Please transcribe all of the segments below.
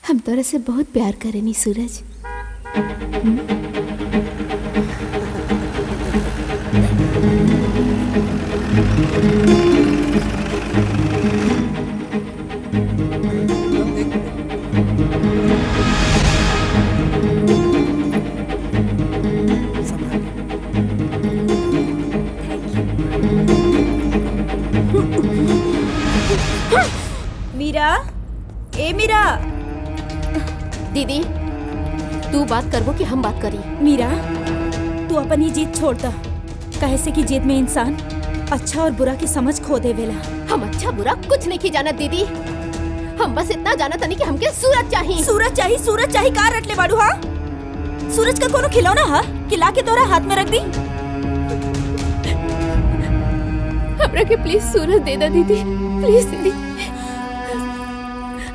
हम तोरा से बहुत प्यार करेनी सूरज। मीरा, ए मीरा। दीदी तू बात करबो कि हम बात करी? मीरा, तू अपन ही जीत छोड़ दा। काहे से कि जीत में इंसान अच्छा और बुरा की समझ खो देवेला। हम अच्छा बुरा कुछ नहीं की जानत दीदी। हम बस इतना जानत नहीं कि हमके सूरज चाहिए। सूरज चाहिए? सूरज चाहिए का रटले बाड़ू? हाँ, सूरज का कोनो खिलौना हा कि लाके तोरा हाथ में रख दी? हमरा के प्लीज सूरज दे दा दीदी, प्लीज दीदी।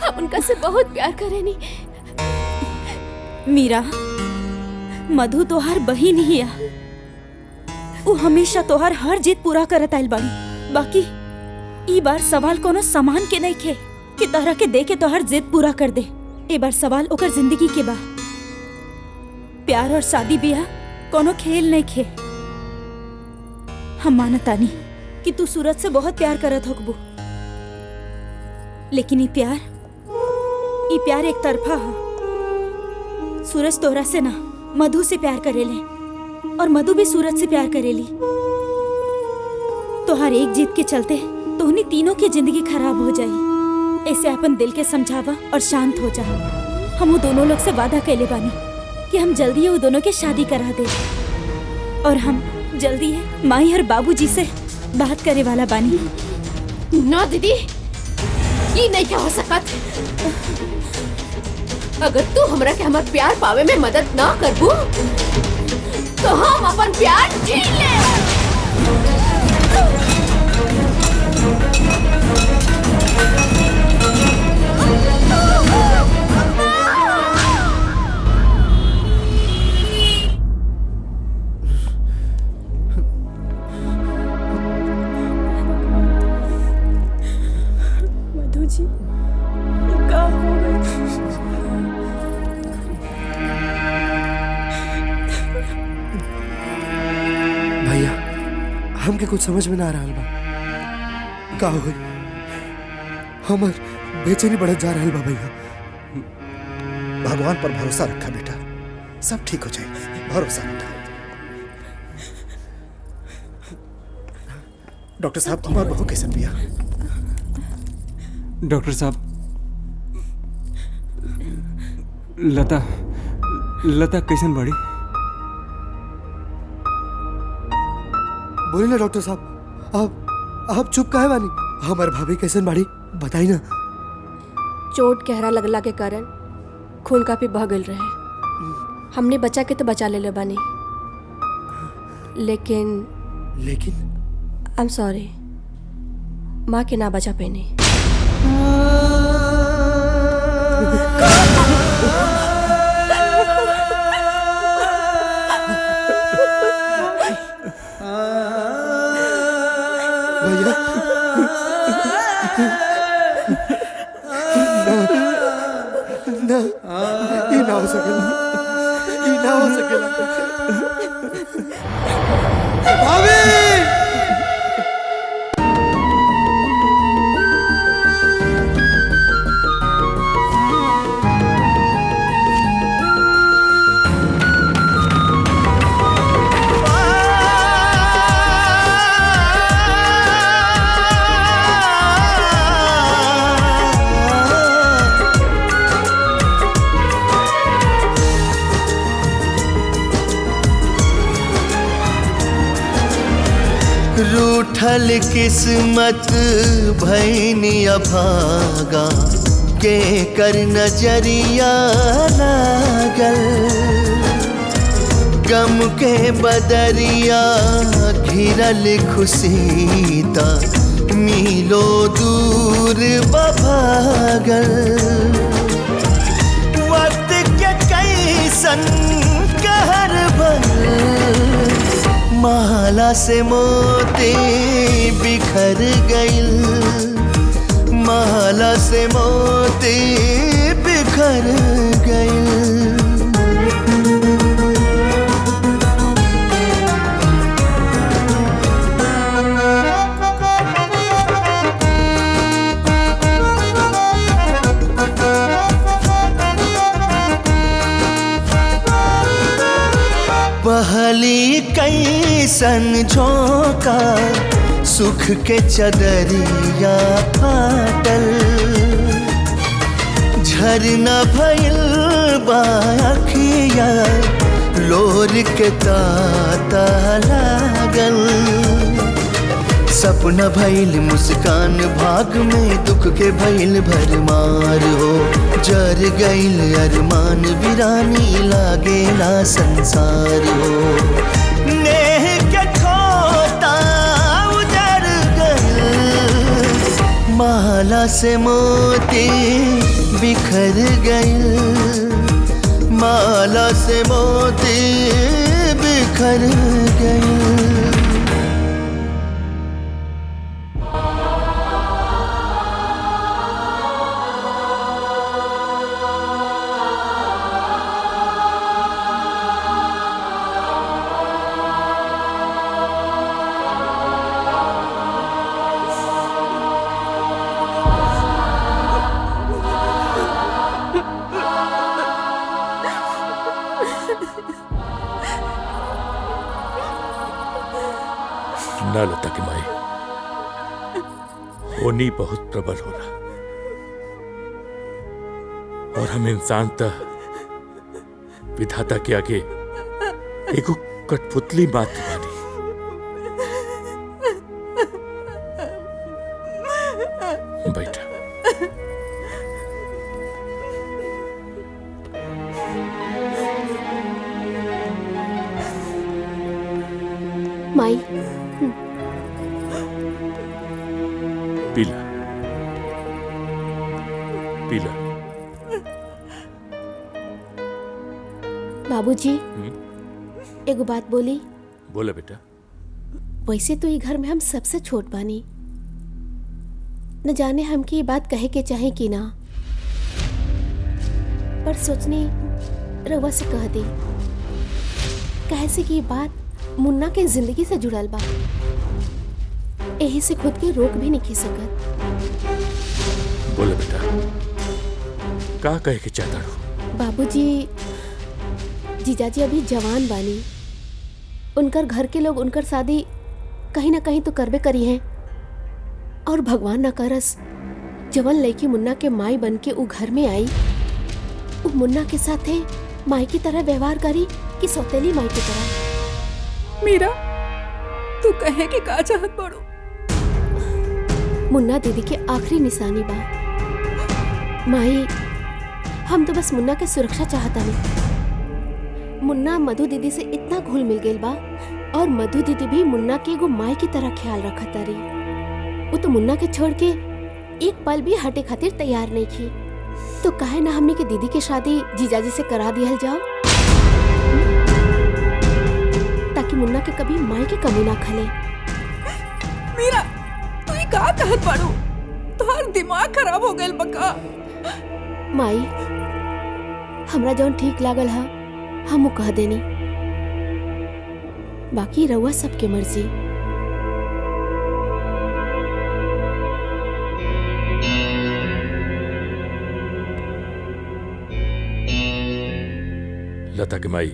हम उनका से बहुत प्यार करेनी। मीरा, मधु तोहार बहिन ही है। वो हमेशा तोहार हर जिद पूरा करत आइल बाड़ी। बाकी ई बार सवाल कोनो सामान के नहीं खे कि तोहरा के दे के तोहार जिद पूरा कर दे। ए बार सवाल ओकर जिंदगी के बा। प्यार और शादी ब्याह कोनो खेल नहीं खे। हम मानतानी कि तू सूरज से बहुत प्यार करत होकबू, लेकिन ई प्यार एक तरफा है। सूरज तोहरा से ना मधु से प्यार करेले और मधु भी सूरज से प्यार करेली। तोहार एक जीत के चलते तो उन्हीं तीनों की जिंदगी खराब हो जाई। ऐसे अपन दिल के समझावा और शांत हो जा। हम वो दोनों लोग से वादा कैले बानी कि हम जल्दी वो दोनों के शादी करा दे और हम जल्दी है माई और बाबूजी से बात करे वाला बानी। ना दीदी, ये नहीं क्या हो सकत। अगर तू हमरा के हमार प्यार पावे में मदद ना करबू तो हम अपन प्यार छीन ले। मधु जी, क्या हो गया? भैया, हमके कुछ समझ में ना आ रहा बा। का होई? हमर बेचैनी बढ़त जा रहल बा भैया। भगवान पर भरोसा रखा बेटा, सब ठीक हो जाएगा। भरोसा रखा। डॉक्टर साहब, हमार बहू कैसे पिया? डॉक्टर साहब, लता कैसन बड़ी? बोली ना डॉक्टर साहब, आप चुप काहे बानी? हमार भाभी कैसन बाड़ी बताई ना। चोट गहरा लगला के कारण खून काफी बह गल रहे। हमने बचा के तो बचा ले बानी, लेकिन आई एम सॉरी, माँ के ना बचा पेनी। भैया, ना, ये ना हो सकेला, ये ना हो सकेला। भाभी! रूठल किस्मत भैनी अभागा के कर नजरिया लागल। गम के बदरिया घिरल खुशीता मीलो दूर बभागल। वक्त के कैसन कहर बल माला से मोती बिखर गइल। माला से मोती बिखर बिखर गई। पहली कैसन झोंका सुख के चदरिया फाटल, झरना भइल बा अखिया लोर के ताता लागल। सपना भइल मुस्कान भाग में दुख के भइल भरमार हो, जर गइल अरमान वीरानी लागेला संसार हो। नेह के खोता उजड़ गइल, माला से मोती बिखर गइल, माला से मोती बिखर गइल। ना लता की माई, होनी बहुत प्रबल होला और हम इंसान तक विधाता के आगे एगो कठपुतली मात्र बानी। बैठा। माई पीला पीला। बाबूजी एगो बात बोली। बोला बेटा। वैसे तो ये घर में हम सबसे छोट बानी, न जाने हमकी ये बात कहे के चाहे कि ना, पर सोचनी रवा से कह दी, कहे से कि ये बात मुन्ना के जिंदगी से जुड़ल बा, यही से खुद के रोक भी नहीं सकत। बोला बेटा, का कहे के चाहता हूँ? बाबूजी, जीजाजी अभी जवान बानी, उनकर घर के लोग उनकर शादी कहीं ना कहीं तो करबे करी हैं, और भगवान ना करस जवन लड़की मुन्ना के माई बन के वो घर में आई, वो मुन्ना के साथे माई की तरह व्यवहार करी कि सौतेली माई की तरह। मीरा, तू कहे कि का चाहत बड़ो? मुन्ना दीदी के आखिरी निशानी बा। माई, हम तो बस मुन्ना के सुरक्षा चाहता नहीं। मुन्ना मधु दीदी से इतना घुल मिल गई बा, और मधु दीदी भी मुन्ना के एगो माई की तरह ख्याल रखा तारी। वो तो मुन्ना के छोड़ के एक पल भी हटे खातिर तैयार नहीं थी, तो काहे ना हमने के दीदी की शादी जीजाजी से करा दिया जाओ, ताकि मुन्ना के कभी माई की कमी ना खले। मीरा, तू ये का कहत बाड़ू? तोहार दिमाग खराब हो गइल बका। माई, हमरा जौन ठीक लागल हा हम कह देनी, बाकी रउआ सबके मर्जी। लता की माई,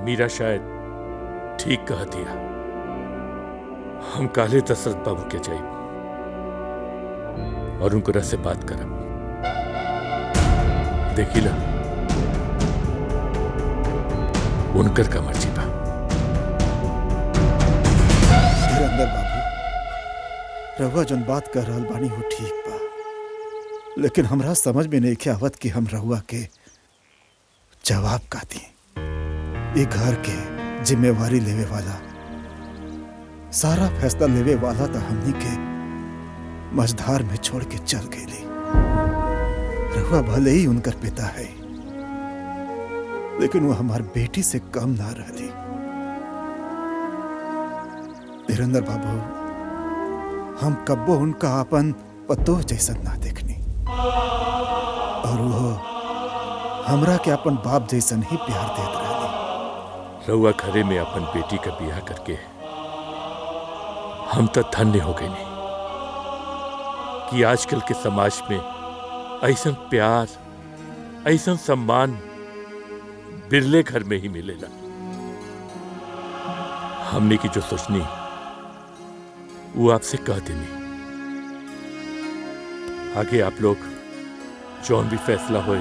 मीरा शायद ठीक कह दिया। हम काले दशरथ बाबू के जाए और उनको रस से बात करब। देखिला, उनकर का मर्जी बा। धीरेंद्र बाबू, रहुआ जन बात कर रहल बानी हो ठीक बा, लेकिन हमरा समझ में नहीं आवत कि हम रहुआ के जवाब का दी। ये घर के जिम्मेवारी लेवे वाला, सारा फैसला लेवे वाला तो हमनी के मझधार में छोड़ के चल गई। रहुआ भले ही उनकर पिता है, लेकिन वो हमार बेटी से कम ना रही। धीरेंद्र बाबू, हम कब्बो उनका अपन पतो जैसा ना देखनी। और वो हमरा के अपन बाप जैसन ही प्यार देत रहली। रउआ घरे में अपन बेटी का ब्याह करके हम तो धन्य हो गए नहीं कि आजकल के समाज में ऐसा प्यार ऐसा सम्मान बिरले घर में ही मिलेला। हमने की जो सोचनी वो आपसे कह देनी। आगे आप लोग जौन भी फैसला होए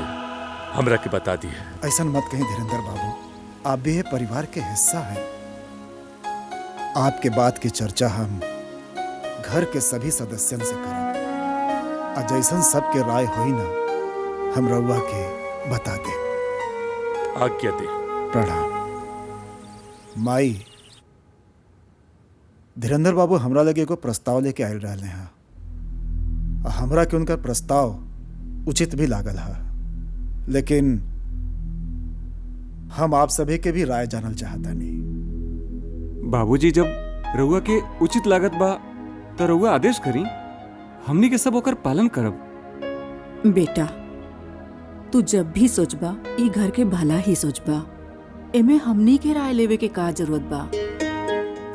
हमरा के बता दिए। ऐसा मत कहीं धीरेन्द्र बाबू, आप भी ये परिवार के हिस्सा हैं। आपके बात की चर्चा हम घर के सभी सदस्यों से करें। जैसन सबके राय होई ना, हम रउआ के बता दे। आज्ञा दे। प्रणाम। माई, धीरेन्द्र बाबू हमरा लगे को प्रस्ताव लेके आयल रहले हैं। हमरा के उनका प्रस्ताव उचित भी लागल है, लेकिन हम आप सभी के भी राय जानल चाहता नहीं। बाबूजी, जब रउआ के उचित लागत बा तो रउआ आदेश करी, हमनी के सब ओकर पालन करब। बेटा, तू जब भी सोचबा ई घर के भला ही सोचबा। एमे हमनी के राय लेवे के का जरूरत बा?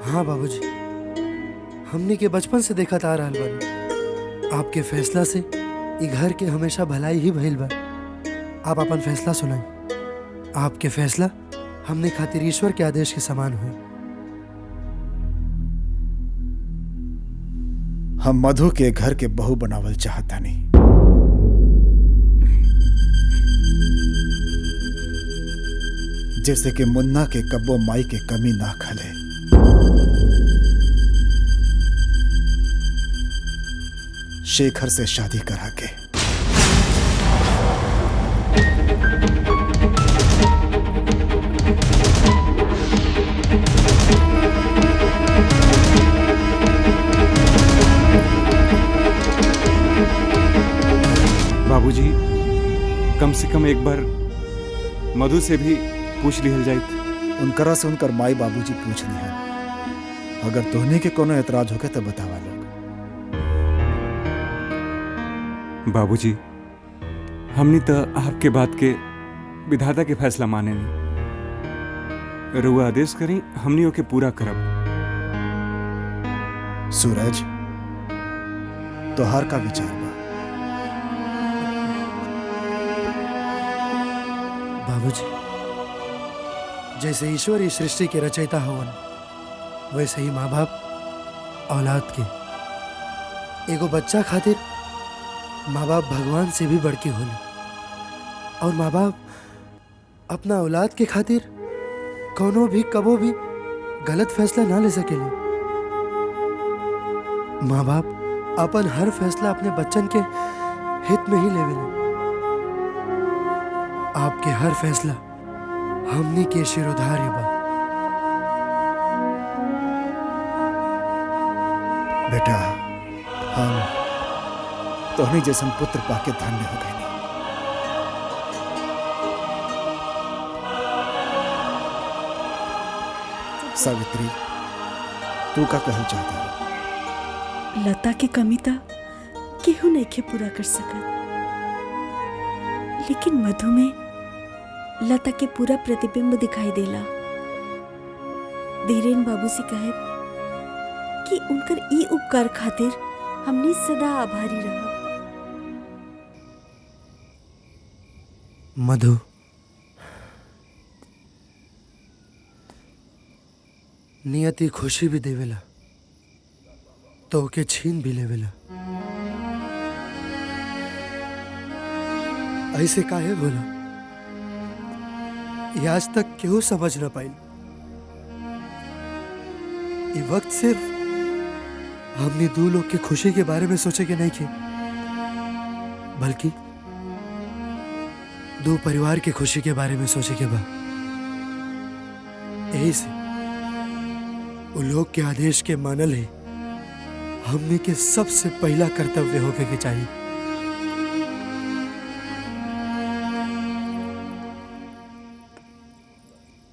हाँ बाबूजी, हमनी के बचपन से देखत आ रहल बानी। आपके फैसला से ई घर के हमेशा भलाई ही भइल बा। आप अपन फैसला सुनाई। आपके फैसला हमने खातिर ईश्वर के आदेश के समान हुई। हम मधु के घर के बहू बनावल चाहता नहीं। जैसे कि मुन्ना के कब्बो माई के कमी ना खले। शेखर से शादी करा के बाबूजी, कम से कम एक बार मधु से भी पूछ लिहल जाइत। उनकरा से उनकर माई बाबूजी पूछ लिया। अगर तोहनी के कोनो एतराज होके तो बतावा लोग। बाबूजी, हमनी तो आपके बात के विधाता के फैसला माने नहीं। रउआ आदेश करी, हमनी ओके पूरा करब। सूरज, तोहार का विचार बा? बाबूजी, जैसे ईश्वर इस सृष्टि के रचयिता हवन, वैसे ही माँ बाप औलाद के। एगो बच्चा खातिर माँ बाप भगवान से भी बढ़ के होले, और माँ बाप अपना औलाद के खातिर कोनो भी कबो भी गलत फैसला ना ले सकेले। माँ बाप अपन हर फैसला अपने बच्चन के हित में ही लेवेले। आपके हर फैसला हमनी के शिरोधार्य बा। बेटा, हम तोहनी जैसन पुत्र पाके धन्य हो गए। सावित्री, तू का कहल चाहता है? लता के कमी ता केहू नइखे पूरा कर सकत, लेकिन मधु में लता के पूरा प्रतिबिंब दिखाई देला। धीरेन बाबू से कहे कि उनकर ई उपकार खातिर हमनी सदा आभारी रहा। मधु, नियति खुशी भी देवेला तो ओके छीन भी लेवेला। ऐसे काहे बोला? ये आज तक क्यों समझ न पाई? ये वक्त सिर्फ हमने दो लोग की खुशी के बारे में सोचे के नहीं किए, बल्कि दो परिवार की खुशी के बारे में सोचे के बाद। यही से वो लोग के आदेश के मानल है हमने के सबसे पहला कर्तव्य होके के चाहिए।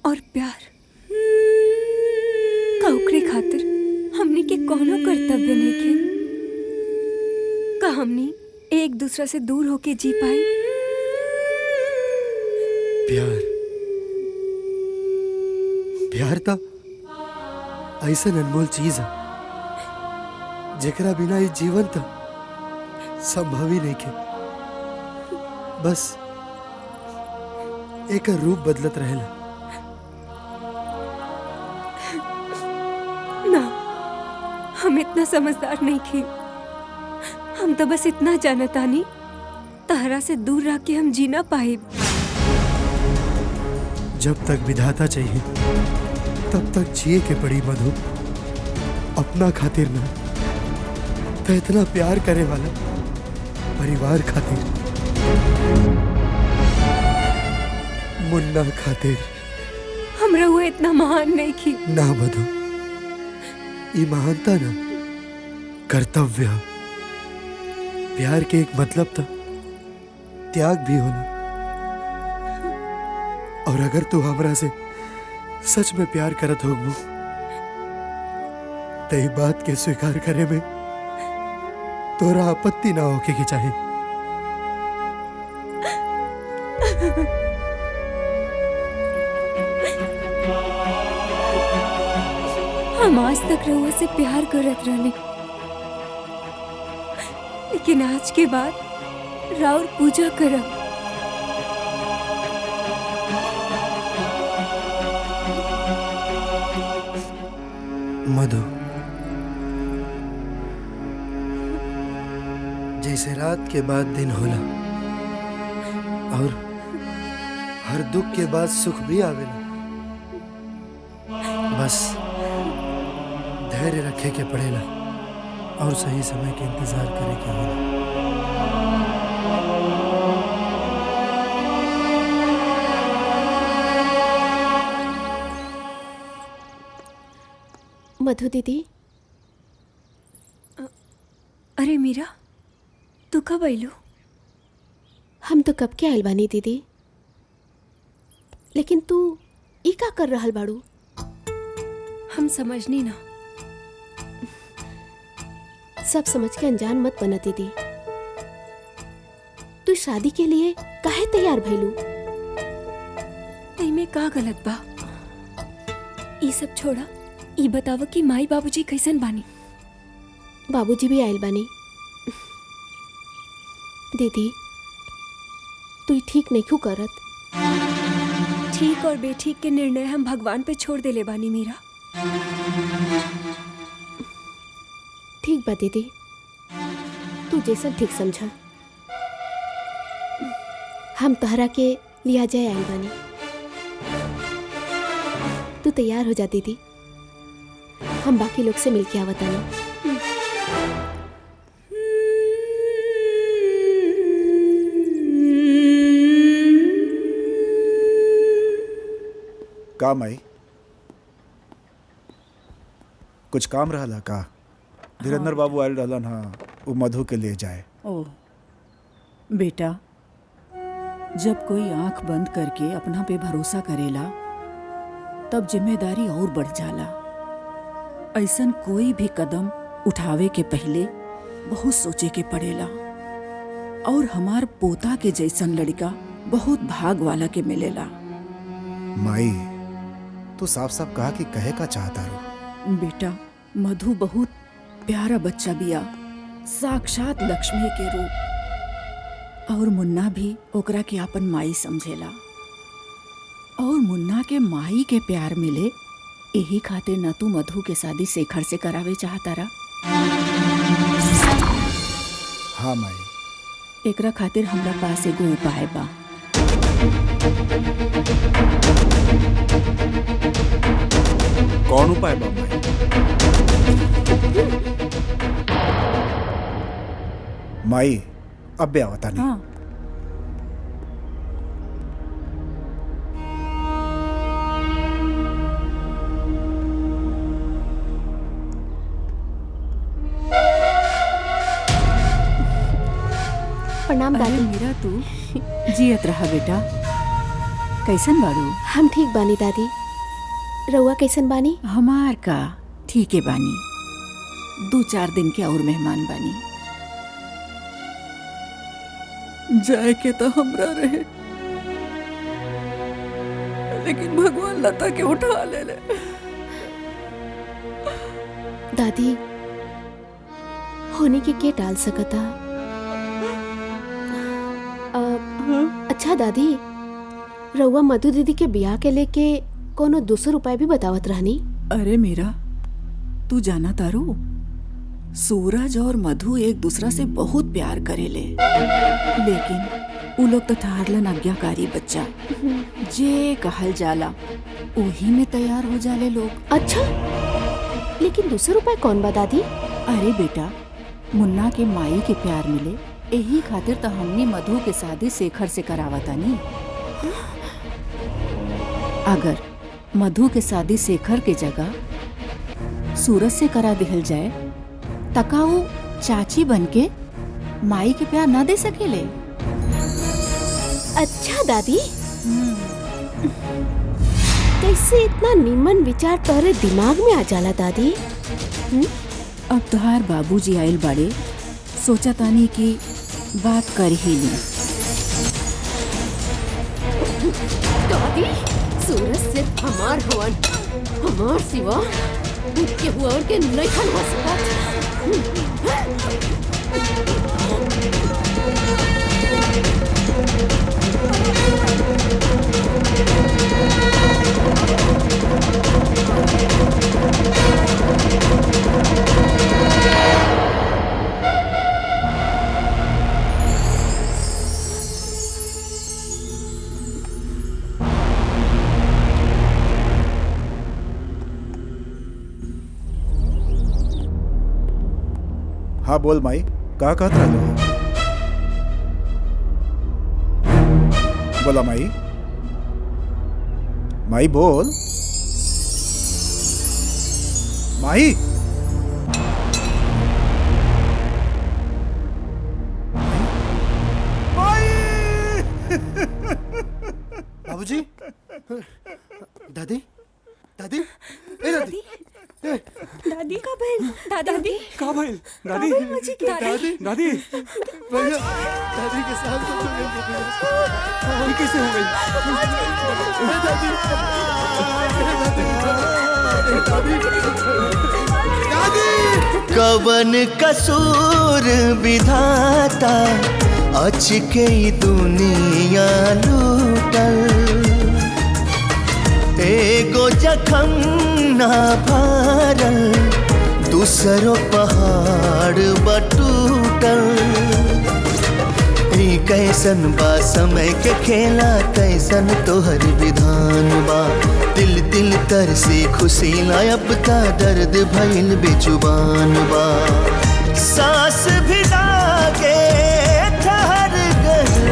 और प्यार का ओकरे खातिर हमनी के कोनो कर्तव्य नहीं के का हमनी एक दूसरे दूसरा से दूर होके जी पाई? प्यार प्यार तो ऐसा अनमोल चीज है जेकरा बिना ये जीवन तो संभव ही नहीं के। बस एक रूप बदलत रहेला। ना, हम इतना समझदार नहीं थे। हम तो बस इतना जानतानी तारा से दूर रह के हम जी ना पाए। जब तक विधाता चाहिए तब तक जिए के पड़ी मधु। अपना खातिर ना तो इतना प्यार करे वाला परिवार खातिर, मुन्ना खातिर। हमरा वो इतना महान नहीं थी। ना मधु, ये महानता ना कर्तव्य है। प्यार के एक मतलब तो त्याग भी होला। और अगर तू हमरा से सच में प्यार करत होगबू तो ये बात के स्वीकार करे में तोरा आपत्ति ना होके के चाहे। हम आज तक रहुआ से प्यार करत रहने, लेकिन आज के बाद राउर पूजा करब। मधु, जैसे रात के बाद दिन होला और हर दुख के बाद सुख भी आवेला, बस धैर्य रखे के पड़ेला और सही समय के इंतजार करे के होला। मधु दीदी। अरे मीरा, तू कब आइलू? हम तो कब के आइल बानी दीदी, लेकिन तू ई का कर रहल बाड़ू? हम समझनी ना। सब समझ के अनजान मत बना दीदी। तू शादी के लिए काहे तैयार भइलू? तई में का गलत बा? ई सब छोड़ा, ई बताव कि माई बाबूजी कैसन बानी? बाबूजी भी आइल बानी। दीदी, तू ठीक नहीं क्यों करत? ठीक और बेठीक के निर्णय हम भगवान पे छोड़ देले बानी मीरा। ठीक बा दीदी, तू जैसा ठीक समझा। हम तहरा के लिया जाए आइल बानी। तू तैयार हो जा दीदी, हम बाकी लोग से मिलके आवतानी। काम आई कुछ काम रहा का? धीरेन्द्र बाबू आयल रहलन हाँ, वो मधु के लिए जाए। ओ बेटा, जब कोई आंख बंद करके अपना पे भरोसा करेला तब जिम्मेदारी और बढ़ जाला। ऐसन कोई भी कदम उठावे के पहले बहुत सोचे के पड़ेला। और हमार पोता के जैसन लड़का बहुत भाग वाला के मिलेला। माई, तू साफ साफ कहा कि कहे का चाहता रो? बेटा, मधु बहुत प्यारा बच्चा बिया, साक्षात लक्ष्मी के रूप। और मुन्ना भी ओकरा के अपन माई समझेला। और मुन्ना के माई के प्यार मिले यही खातिर न तू मधु के शादी शेखर से करावे चाहता रा? हाँ माई। एकरा खातिर हमरा पास एगो उपाय बा। कौन उपाय बा माई? माई, अब भी आवता नहीं। हाँ। प्रणाम अरे दादी। मीरा, तू जियत रहा बेटा। कैसन बारू? हम ठीक बानी दादी, रउआ कैसन बानी? हमार का ठीक है बानी। 2-4 दिन के और मेहमान बानी। जाए के तो हमरा रहे, लेकिन भगवान लता के उठा ले। दादी होने के टाल सकता। अच्छा दादी, रउआ मधु दीदी के ब्याह के लेके कोनो 200 रुपए भी बतावत रहनी। अरे मीरा, तू जाना तारू, सूरज और मधु एक दूसरा से बहुत प्यार करेले, लेकिन उ लोग तो ठहरलन आज्ञाकारी बच्चा। जे कहल जाला वही में तैयार हो जाले लोग। अच्छा, लेकिन 200 रुपए कौन बा दादी? अरे बेटा, मुन्ना के माई के प्यार मिले, यही खातिर तो हमने मधु के शादी शेखर से करावतानी। अगर मधु के शादी शेखर के जगह सूरज से करा दिहल जाए, तका वो चाची बनके माई के प्यार ना दे सकेले। अच्छा दादी, कैसे इतना निमन विचार तोहरे दिमाग में आ जाला दादी? अब तुहार बाबूजी आइल बाड़े, सोचा तानी की बात कर ही ली। दादी, सूरज सिर्फ हमार हवन, हमार सिवा उनके हुआ और के नहीं हो सकत। हाँ बोल माई, का कहत रहलो? बोला माई, माई बोल माई। बाबूजी, दादी, दादी, ए दादी, दादी का भइल? दादी का भइल? दादी दादी, दादी भैया, दादी के साथ तो ये कैसे हो गई? कवन कसूर विधाता अचके दुनिया लूटल, एगो जखम ना भरल, दूसरो पहाड़ बटूटल। ई कैसन बा समय के खेला, कैसन तोहर विधान बा। दिल दिल तर से खुशी ना, अब ता दर्द भइल बेजुबान बा। सांस भी लागे ठहर गइल,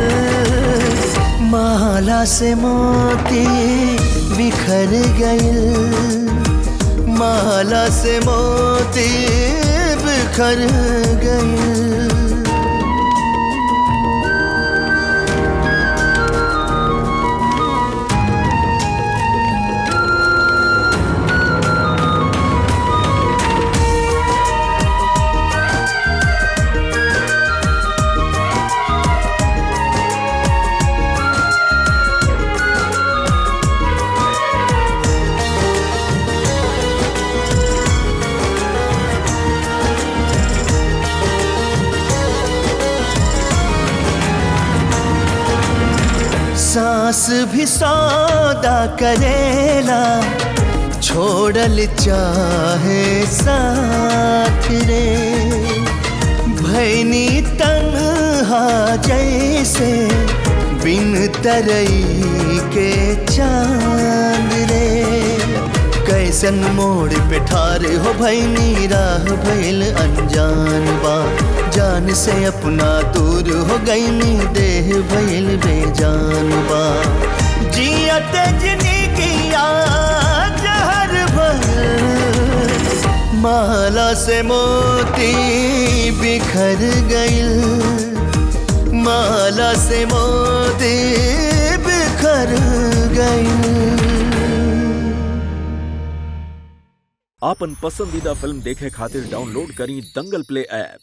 माला से मोती बिखर गइल, माला से मोती बिखर गइल। सांस भी सौदा करेला, छोड़ल चाहे साथ रे। भैनी तन्हा जैसे बिन तरई के चांद रे। कैसन मोड़ पे ठार हो भैनी, राह भइल अनजान बा। जान से अपना दूर हो गईनी, देह भइल बेजान बा। जियत जिंदगिया जहर भइल, माला से मोती बिखर गइल, माला से मोती बिखर गइल। आपन पसंदीदा फिल्म देखे खातिर डाउनलोड करी दंगल प्ले ऐप।